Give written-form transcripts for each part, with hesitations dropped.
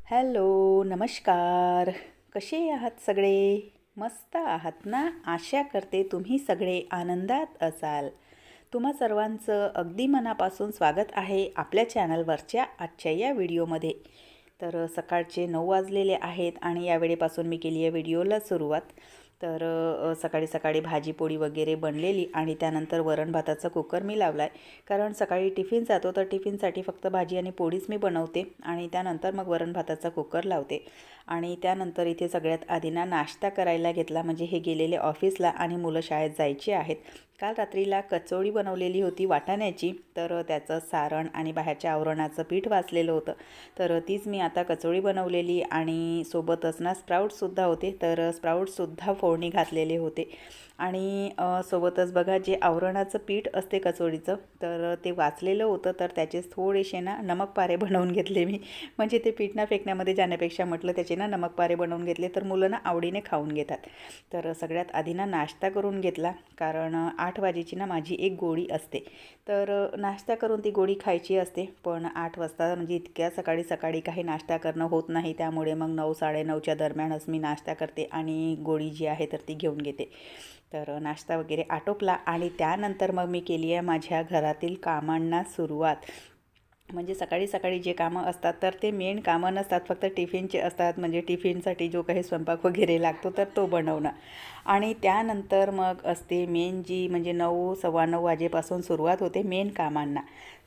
Hello, नमस्कार. कसे आहात सगळे? मस्त आहात ना? आशा करते तुम्ही सगळे आनंदात असाल. तुम्हा सर्वांचं अगदी मनापासून स्वागत आहे आपल्या चॅनलवरच्या आजच्या या व्हिडिओमध्ये. तर सकाळचे 9 वाजलेले आहेत आणि या वेळेपासून मी केली आहे व्हिडिओला सुरुवात. तर सकाळी सकाळी भाजीपोळी वगैरे बनलेली आणि त्यानंतर वरण भाताचा कुकर मी लावला आहे. कारण सकाळी टिफिन जातो तर टिफिनसाठी फक्त भाजी आणि पोळीच मी बनवते आणि त्यानंतर मग वरण भाताचा कुकर लावते. आणि त्यानंतर इथे सगळ्यात आधी नाश्ता करायला घेतला, म्हणजे हे गेलेले ऑफिसला आणि मुलं शाळेत जायची आहेत. काल रात्रीला कचोळी बनवलेली होती वाटाण्याची, तर त्याचं सारण आणि बाहेरच्या आवरणाचं पीठ वाचलेलं होतं. तर तीच मी आता कचोळी बनवलेली आणि सोबतच स्प्राऊट्ससुद्धा होते, तर स्प्राऊट्ससुद्धा फोडणी घातलेले होते. आणि सोबतच बघा जे आवरणाचं पीठ असते कचोळीचं, तर ते वाचलेलं होतं, तर त्याचेच थोडेसे नमक पारे बनवून घेतले मी. म्हणजे ते पीठ फेकण्यामध्ये जाण्यापेक्षा म्हटलं त्याचे नमक पारे बनवून घेतले तर मुलं आवडीने खाऊन घेतात. तर सगळ्यात आधी नाश्ता करून घेतला, कारण 8 वाजेची माझी एक गोळी असते. तर नाश्ता करून ती गोळी खायची असते, पण 8 वाजता म्हणजे इतक्या सकाळी सकाळी काही नाश्ता करणं होत नाही. त्यामुळे मग 9 9:30च्या दरम्यानच मी नाश्ता करते आणि गोळी जी आहे तर ती घेऊन घेते. तर नाश्ता वगैरे आटोपला आणि त्यानंतर मग मी केली आहे माझ्या घरातील कामांना सुरुवात. म्हणजे सकाळी सकाळी जे कामं असतात तर ते मेन कामं नसतात, फक्त टिफिनचे असतात. म्हणजे टिफिनसाठी जो काही स्वयंपाक वगैरे लागतो तर तो बनवणं. आणि त्यानंतर मग असते मेन जी, म्हणजे 9 9:15 वाजेपासून सुरुवात होते मेन कामांना.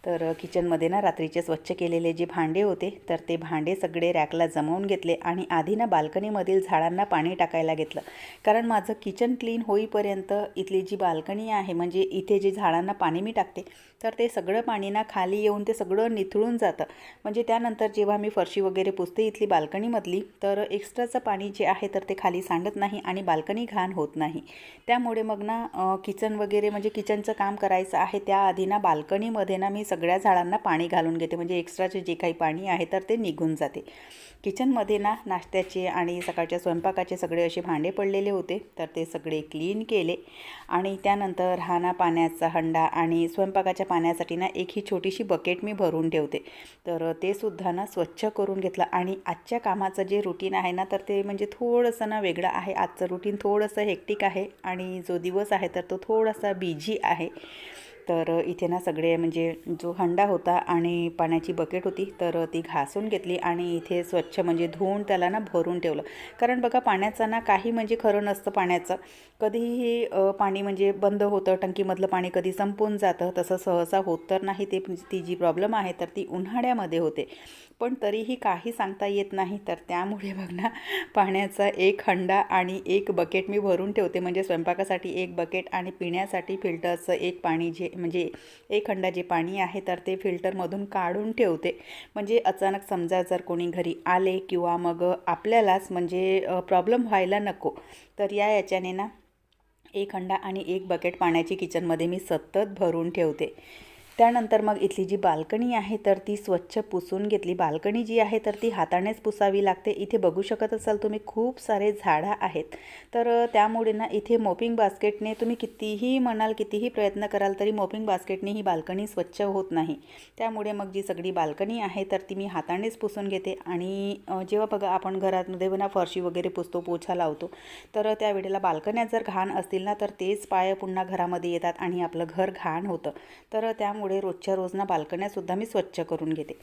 तर किचनमध्ये रात्रीचे स्वच्छ केलेले जे भांडे होते तर ते भांडे सगळे रॅकला जमवून घेतले आणि आधी बाल्कनीमधील झाडांना पाणी टाकायला घेतलं. कारण माझं किचन क्लीन होईपर्यंत इथली जी बाल्कनी आहे, म्हणजे इथे जे झाडांना पाणी मी टाकते तर ते सगळं पाणी खाली येऊन ते सगळं निथळून जातं. म्हणजे त्यानंतर जेव्हा मी फरशी वगैरे पुसते इथली बाल्कनीमधली, तर एक्स्ट्राचं पाणी जे आहे तर ते खाली सांडत नाही आणि बाल्कनी घाण होत नाही. त्यामुळे मग किचन वगैरे, म्हणजे किचनचं काम करायचं आहे त्याआधी बाल्कनीमध्ये मी सगळ्या झाडांना पाणी घालून घेते. म्हणजे एक्स्ट्राचे जे काही पाणी आहे तर ते निघून जाते. किचनमध्ये नाश्त्याचे आणि सकाळच्या स्वयंपाकाचे सगळे असे भांडे पडलेले होते, तर ते सगळे क्लीन केले. आणि त्यानंतर पाण्याचा हंडा आणि स्वयंपाकाच्या पाण्यासाठी एक ही छोटीशी बकेट मी भरून ठेवते, तर ते सुद्धा स्वच्छ करून घेतलं. आणि आजच्या कामाचं जे रुटीन आहे तर ते म्हणजे थोडंसं वेगळं आहे. आजचं रुटीन थोडंसं हेक्टिक आहे आणि जो दिवस आहे तर तो थोडासा बिझी आहे. तर इथे सगळे, म्हणजे जो हंडा होता आणि पाण्याची बकेट होती तर ती घासून घेतली आणि इथे स्वच्छ म्हणजे धुवून त्याला भरून ठेवलं. कारण बघा पाण्याचं काही म्हणजे खरं नसतं पाण्याचं. कधीही पाणी म्हणजे बंद होतं, टंकीमधलं पाणी कधी संपून जातं. तसं सहसा होत तर नाही. ती जी प्रॉब्लेम आहे तर ती उन्हाळ्यामध्ये होते, पण तरीही काही सांगता येत नाही. तर त्यामुळे बघ पाण्याचा एक हंडा आणि एक बकेट मी भरून ठेवते. म्हणजे स्वयंपाकासाठी एक बकेट आणि पिण्यासाठी फिल्टरचं एक पाणी, जे म्हणजे एक हंडा जे पाणी आहे तर ते फिल्टरमधून काढून ठेवते. म्हणजे अचानक समजा जर कोणी घरी आले किंवा मग आपल्यालाच म्हणजे प्रॉब्लेम व्हायला नको, तर याच्याने एक हंडा आणि एक बकेट पाण्याची किचनमध्ये मी सतत भरून ठेवते. त्यानंतर मग इथली जी बाल्कनी आहे तर ती स्वच्छ पुसून घेतली. बाल्कनी जी आहे तर ती हातानेच पुसावी लागते. इथे बघू शकत असाल तुम्ही खूप सारे झाडं आहेत, तर त्यामुळे इथे मोपिंग बास्केटने तुम्ही कितीही म्हणाल, कितीही प्रयत्न कराल तरी मोपिंग बास्केटने ही बाल्कनी स्वच्छ होत नाही. त्यामुळे मग जी सगळी बाल्कनी आहे तर ती मी हातानेच पुसून घेते. आणि जेव्हा बघा आपण घरामध्ये फरशी वगैरे पुसतो, पोछा लावतो, तर त्यावेळेला बाल्कन्या जर घाण असतील तर तेच पाय पुन्हा घरामध्ये येतात आणि आपलं घर घाण होतं. तर त्यामुळे रोजच्या रोज बाल्कन्यासुद्धा मी स्वच्छ करून घेते.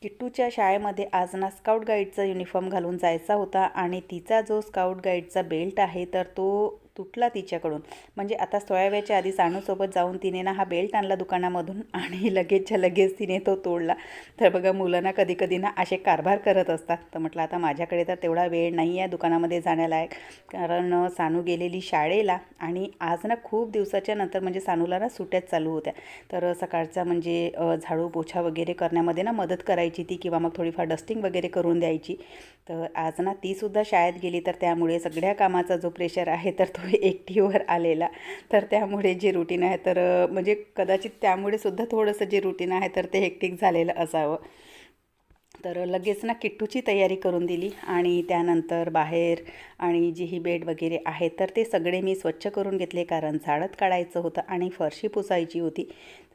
किट्टूच्या शाळेमध्ये आज स्काउट गाईडचा युनिफॉर्म घालून जायचा होता आणि तिचा जो स्काउट गाईडचा बेल्ट आहे तर तो तुटला तिच्याकडून. म्हणजे आता थोड्या वेळच्या आधी सानूसोबत जाऊन तिने हा बेल्ट आणला दुकानामधून आणि लगेचच्या लगेच तिने तो तोडला. तर बघा मुलं कधी कधी असे कारभार करत असतात. तर म्हटलं आता माझ्याकडे तर तेवढा वेळ नाही आहे दुकानामध्ये जाण्यालायक, कारण सानू गेलेली शाळेला आणि आज खूप दिवसाच्या नंतर म्हणजे सानूला सुट्ट्याच चालू होत्या. तर सकाळचा म्हणजे झाडू पोछा वगैरे करण्यामध्ये मदत करायची ती, किंवा मग थोडीफार डस्टिंग वगैरे करून द्यायची. तर आज तीसुद्धा शाळेत गेली, तर त्यामुळे सगळ्या कामाचा जो प्रेशर आहे तर तो एकटीवर आलेला. तर त्यामुळे जे रुटीन आहे तर म्हणजे कदाचित त्यामुळे सुद्धा थोडंसं जे रुटीन आहे तर ते हेक्टिक झालेलं असावं. तर लगेच किट्टूची तयारी करून दिली आणि त्यानंतर बाहेर आणि जी ही बेड वगैरे आहे तर ते सगळे मी स्वच्छ करून घेतले, कारण झाडत काढायचं होतं आणि फरशी पुसायची होती.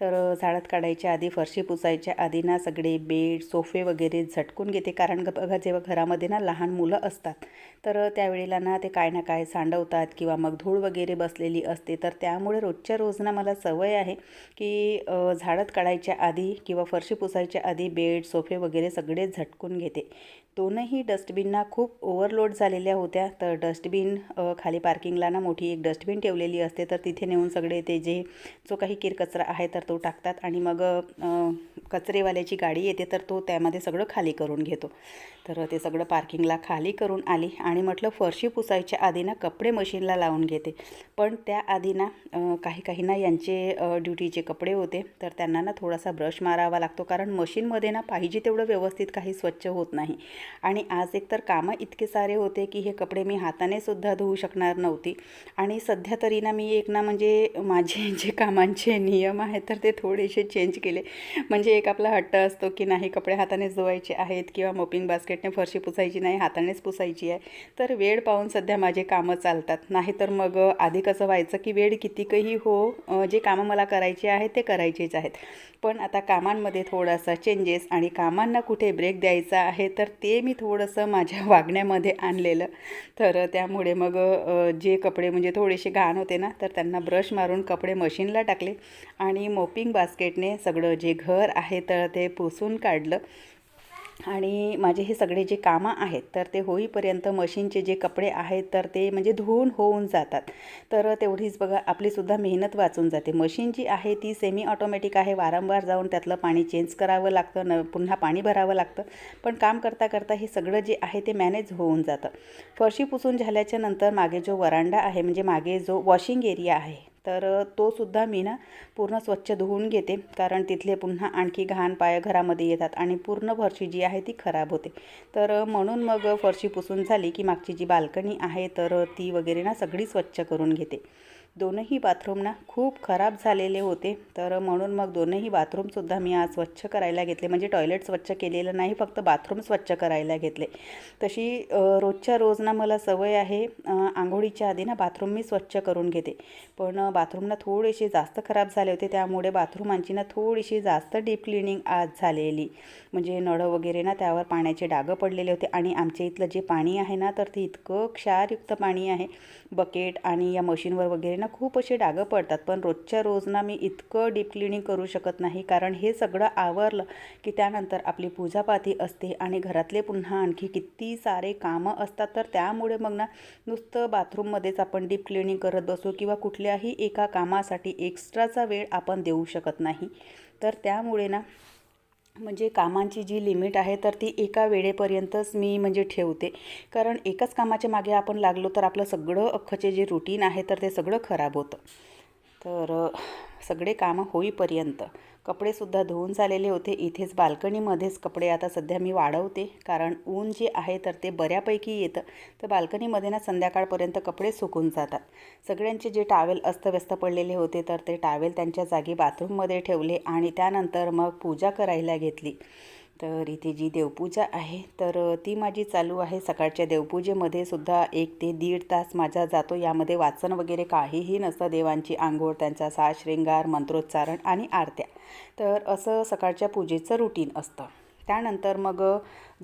तर झाडत काढायच्या आधी, फरशी पुसायच्या आधी ना सगळे बेड सोफे वगैरे झटकून घेते. कारण बघा जेव्हा घरामध्ये ना लहान मुलं असतात तर त्यावेळेला ना ते काय ना काय सांडवतात किंवा मग धूळ वगैरे बसलेली असते. तर त्यामुळे रोजच्या रोज ना मला सवय आहे की झाडत काढायच्या आधी किंवा फरशी पुसायच्या आधी बेड सोफे वगैरे सगळे झटकून घेते. दोनही डस्टबिनना खूप ओव्हरलोड झालेल्या होत्या. तर डस्टबिन खाली पार्किंगला ना मोठी एक डस्टबिन ठेवलेली असते. तर तिथे नेऊन सगळे ते जो काही किरकचरा आहे तर तो टाकतात आणि मग कचरेवाल्याची गाडी येते तर तो त्यामध्ये सगळं खाली करून घेतो. तर ते सगळं पार्किंगला खाली करून आली आणि म्हटलं फरशी पुसायच्या आधी ना कपडे मशीनला लावून घेते. पण त्याआधी ना काही ना यांचे ड्युटीचे कपडे होते. तर त्यांना ना थोडासा ब्रश मारावा लागतो. कारण मशीनमध्ये ना पाहिजे तेवढं व्यवस्थित काही स्वच्छ होत नाही. आणि आज एकतर कामं इतके सारे होते की हे कपडे मी हाताने सुद्धा धुवू शकणार नव्हती. आणि सध्या तरी ना मी एक ना म्हणजे माझे जे कामांचे नियम आहेत तर ते थोडेसे चेंज केले. म्हणजे एक आपला हट्ट असतो की नाही कपडे हातानेच धुवायचे आहेत किंवा मोपिंग बास्केटने फरशी पुसायची नाही, हातानेच पुसायची आहे. तर वेळ पाहून सध्या माझे कामं चालतात. नाही तर मग आधी कसं व्हायचं की वेळ कितीकही हो जे कामं मला करायचे आहेत ते करायचेच आहेत. पण आता कामांमध्ये थोडासा चेंजेस आणि कामांना कुठे ब्रेक द्यायचा आहे तर ते मी थोडंसं माझ्या वागण्यामध्ये आणलेलं. तर त्यामुळे मग जे कपडे म्हणजे थोडेसे घाण होते ना तर त्यांना ब्रश मारून कपडे मशीनला टाकले आणि मोपिंग बास्केटने सगळं जे घर आहे तर ते पुसून काढलं. आणि माझे हे सगळे जे कामं आहेत तर ते होईपर्यंत मशीनचे जे कपडे आहेत तर ते म्हणजे धुवून होऊन जातात. तर तेवढीच बघा आपलीसुद्धा मेहनत वाचून जाते. मशीन जी आहे ती सेमी ऑटोमॅटिक आहे. वारंवार जाऊन त्यातलं पाणी चेंज करावं लागतं, पुन्हा पाणी भरावं लागतं. पण काम करता करता हे सगळं जे आहे ते मॅनेज होऊन जातं. फरशी पुसून झाल्याच्या नंतर मागे जो वरांडा आहे म्हणजे मागे जो वॉशिंग एरिया आहे तर तो सुद्धा मी ना पूर्ण स्वच्छ धुवून घेते. कारण तिथले पुन्हा आणखी घाण पाय घरामध्ये येतात आणि पूर्ण फरशी जी आहे ती खराब होते. तर म्हणून मग फरशी पुसून झाली की मागची जी बाल्कनी आहे तर ती वगैरे ना सगळी स्वच्छ करून घेते. दोनही बाथरूम ना खूप खराब झालेले होते. तर म्हणून मग दोनही बाथरूमसुद्धा मी आज स्वच्छ करायला घेतले. म्हणजे टॉयलेट स्वच्छ केलेलं नाही, फक्त बाथरूम स्वच्छ करायला घेतले. तशी रोजच्या रोज ना मला सवय आहे आंघोळीच्या आधी ना बाथरूम मी स्वच्छ करून घेते. पण बाथरूमला थोडेसे जास्त खराब झाले होते त्यामुळे बाथरूमांची ना थोडीशी जास्त डीप क्लिनिंग आज झालेली. म्हणजे नळं वगैरे ना त्यावर पाण्याचे डागं पडलेले होते. आणि आमच्या इथलं जे पाणी आहे ना तर ते इतकं क्षारयुक्त पाणी आहे. बकेट आणि या मशीनवर वगैरे ना खूप असे डागं पडतात. पण रोजच्या रोज ना मी इतकं डीप क्लिनिंग करू शकत नाही. कारण हे सगळं आवरलं की त्यानंतर आपली पूजापाती असते आणि घरातले पुन्हा आणखी किती सारे कामं असतात. तर त्यामुळे मग ना नुसतं बाथरूममध्येच आपण डीप क्लिनिंग करत बसू किंवा कुठल्याही एका कामासाठी एक्स्ट्राचा वेळ आपण देऊ शकत नाही. तर त्यामुळे ना म्हणजे कामांची जी लिमिट आहे तर ती एका वेळेपर्यंतच मी म्हणजे ठेवते. कारण एकाच कामाच्या मागे आपण लागलो तर आपलं सगळं अख्खचे जे रुटीन आहे तर ते सगळं खराब होतं. तर सगळे कामं होईपर्यंत कपडेसुद्धा धुवून झालेले होते. इथेच बाल्कनीमध्येच कपडे आता सध्या मी वाळवते. कारण ऊन जे आहे तर ते बऱ्यापैकी येतं. तर बाल्कनीमध्ये ना संध्याकाळपर्यंत कपडे सुकून जातात. सगळ्यांचे जे टावेल अस्तव्यस्त पडलेले होते तर ते टावेल त्यांच्या जागी बाथरूममध्ये ठेवले आणि त्यानंतर मग पूजा करायला घेतली. तर इथे जी देवपूजा आहे तर ती माझी चालू आहे. सकाळच्या देवपूजेमध्ये सुद्धा 1 ते 1.5 तास माझा जातो. यामध्ये वाचन वगैरे काहीही नसतं. देवांची आंघोळ, त्यांचा साज श्रृंगार, मंत्रोच्चारण आणि आरत्या. तर असं सकाळच्या पूजेचं रुटीन असतं. त्यानंतर मग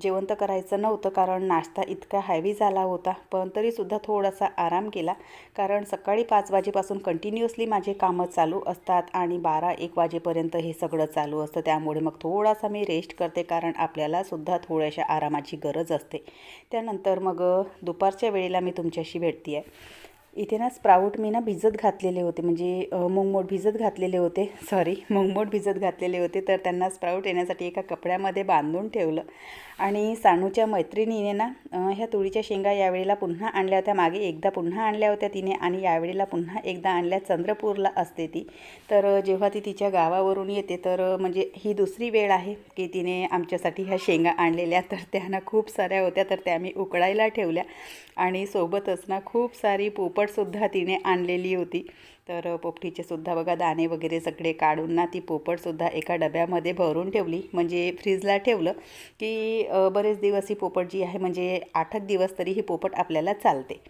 जेवण तर करायचं नव्हतं कारण नाश्ता इतका हॅवी झाला होता. पण तरीसुद्धा थोडासा आराम केला. कारण सकाळी 5 वाजेपासून कंटिन्युअसली माझे कामं चालू असतात आणि 12-1 वाजेपर्यंत हे सगळं चालू असतं. त्यामुळे मग थोडासा मी रेस्ट करते. कारण आपल्यालासुद्धा थोड्याशा आरामाची गरज असते. त्यानंतर मग दुपारच्या वेळेला मी तुमच्याशी भेटते आहे. इथे ना स्प्राऊट मी ना भिजत घातलेले होते. म्हणजे मुंगमोड भिजत घातलेले होते. मुंगमोड भिजत घातलेले होते. तर त्यांना स्प्राऊट येण्यासाठी एका कपड्यामध्ये बांधून ठेवलं. आणि सानूच्या मैत्रिणीने ना ह्या तुरीच्या शेंगा यावेळेला पुन्हा आणल्या होत्या. मागे एकदा पुन्हा आणल्या होत्या तिने आणि यावेळेला पुन्हा एकदा आणल्या. चंद्रपूरला असते ती. तर जेव्हा ती तिच्या गावावरून येते तर म्हणजे ही दुसरी वेळ आहे की तिने आमच्यासाठी ह्या शेंगा आणलेल्या. तर त्या ना खूप साऱ्या होत्या तर त्या मी उकडायला ठेवल्या. आणि सोबतच ना खूप सारी पोपटसुद्धा तिने आणलेली होती. तर पोपटीचेसुद्धा बघा दाणे वगैरे सगळे काढून ना ती पोपटसुद्धा एका डब्यामध्ये भरून ठेवली. म्हणजे फ्रीजला ठेवलं की बरेच दिवस ही पोपट जी आहे म्हणजे 8 दिवस तरी ही पोपट आपल्याला चालते.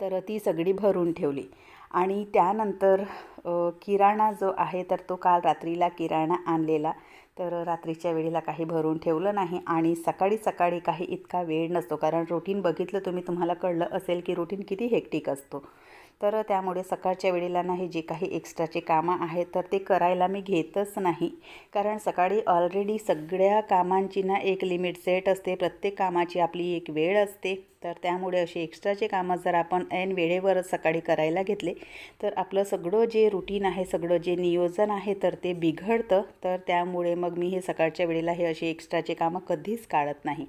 तर ती सगळी भरून ठेवली. आणि त्यानंतर किराणा जो आहे तर तो काल रात्रीला किराणा आणलेला, तर रात्रीच्या वेळेला काही भरून ठेवलं नाही आणि सकाळी सकाळी काही इतका वेळ नसतो, कारण रुटीन बघितलं तुम्हाला कळलं असेल की रुटीन किती हेक्टिक असतो. तर त्यामुळे सकाळच्या वेळेला नाही जे काही एक्स्ट्राचे कामं आहेत तर ते करायला मी घेतच नाही, कारण सकाळी ऑलरेडी सगळ्या कामांची ना एक लिमिट सेट असते, प्रत्येक कामाची आपली एक वेळ असते. तर त्यामुळे असे एक्स्ट्राचे कामं जर आपण ऐन वेळेवरच सकाळी करायला घेतले तर आपलं सगळं जे रुटीन आहे, सगळं जे नियोजन आहे तर ते बिघडतं. तर त्यामुळे मग मी हे सकाळच्या वेळेला हे असे एक्स्ट्राचे कामं कधीच काढत नाही.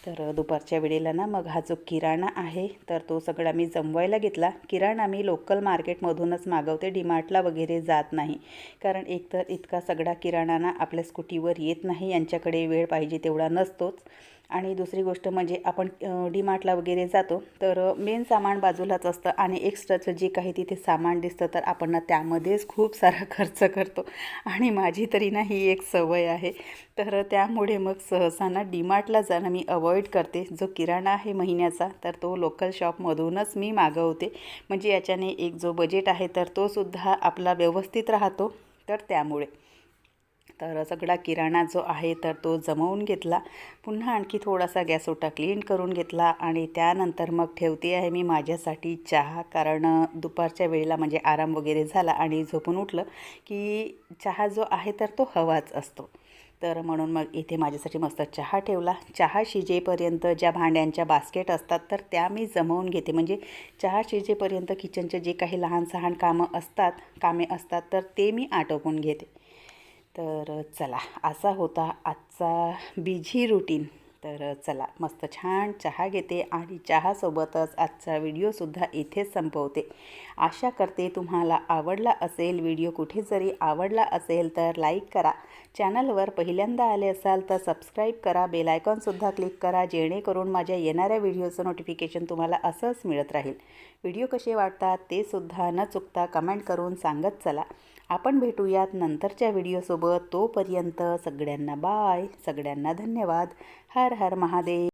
तर दुपारच्या वेळेला ना मग हा जो किराणा आहे तर तो सगळा मी जमवायला घेतला. किराणा मी लोकल मार्केटमधूनच मागवते, डीमार्टला वगैरे जात नाही, कारण एकतर इतका सगळा किराणा ना आपल्या स्कूटीवर येत नाही, यांच्याकडे वेळ पाहिजे तेवढा नसतोच. आणि दुसरी गोष्ट म्हणजे आपण डीमार्टला वगैरे जातो तर मेन सामान बाजूलाच असतं आणि एक्स्ट्राचं जे काही तिथे सामान दिसतं तर आपण ना त्यामध्येच खूप सारा खर्च करतो, आणि माझी तरी ना ही एक सवय आहे. तर त्यामुळे मग सहसा ना डीमार्टला जाणं मी अवॉइड करते. जो किराणा आहे महिन्याचा तर तो लोकल शॉपमधूनच मी मागवते, म्हणजे याच्याने एक जो बजेट आहे तर तो सुद्धा आपला व्यवस्थित राहतो. तर त्यामुळे तर सगळा किराणा जो आहे तर तो जमवून घेतला. पुन्हा आणखी थोडासा गॅस ओटा क्लीन करून घेतला आणि त्यानंतर मग ठेवते आहे मी माझ्यासाठी चहा, कारण दुपारच्या वेळेला म्हणजे आराम वगैरे झाला आणि झोपून उठलं की चहा जो आहे तर तो हवाच असतो. तर म्हणून मग इथे माझ्यासाठी मस्त चहा ठेवला. चहा शिजेपर्यंत ज्या भांड्यांच्या बास्केट असतात तर त्या मी जमवून घेते, म्हणजे चहा शिजेपर्यंत किचनचे जे काही लहान सहान कामे असतात तर ते मी आटोपून घेते. तर चला, असा होता आजचा बिझी रुटीन. तर चला, मस्त छान चहा घेते आणि चहासोबतच आजचा व्हिडिओसुद्धा इथेच संपवते. आशा करते तुम्हाला आवडला असेल व्हिडिओ. कुठे जरी आवडला असेल तर लाईक करा, चॅनलवर पहिल्यांदा आले असाल तर सबस्क्राईब करा, बेल आयकॉनसुद्धा क्लिक करा, जेणेकरून माझ्या येणाऱ्या व्हिडिओचं नोटिफिकेशन तुम्हाला असंच मिळत राहील. व्हिडिओ कसे वाटतात ते सुद्धा न चुकता कमेंट करून सांगत चला. आपण भेटूयात नंतरच्या व्हिडिओसोबत. तोपर्यंत सगळ्यांना बाय, सगळ्यांना धन्यवाद. हर हर महादेव.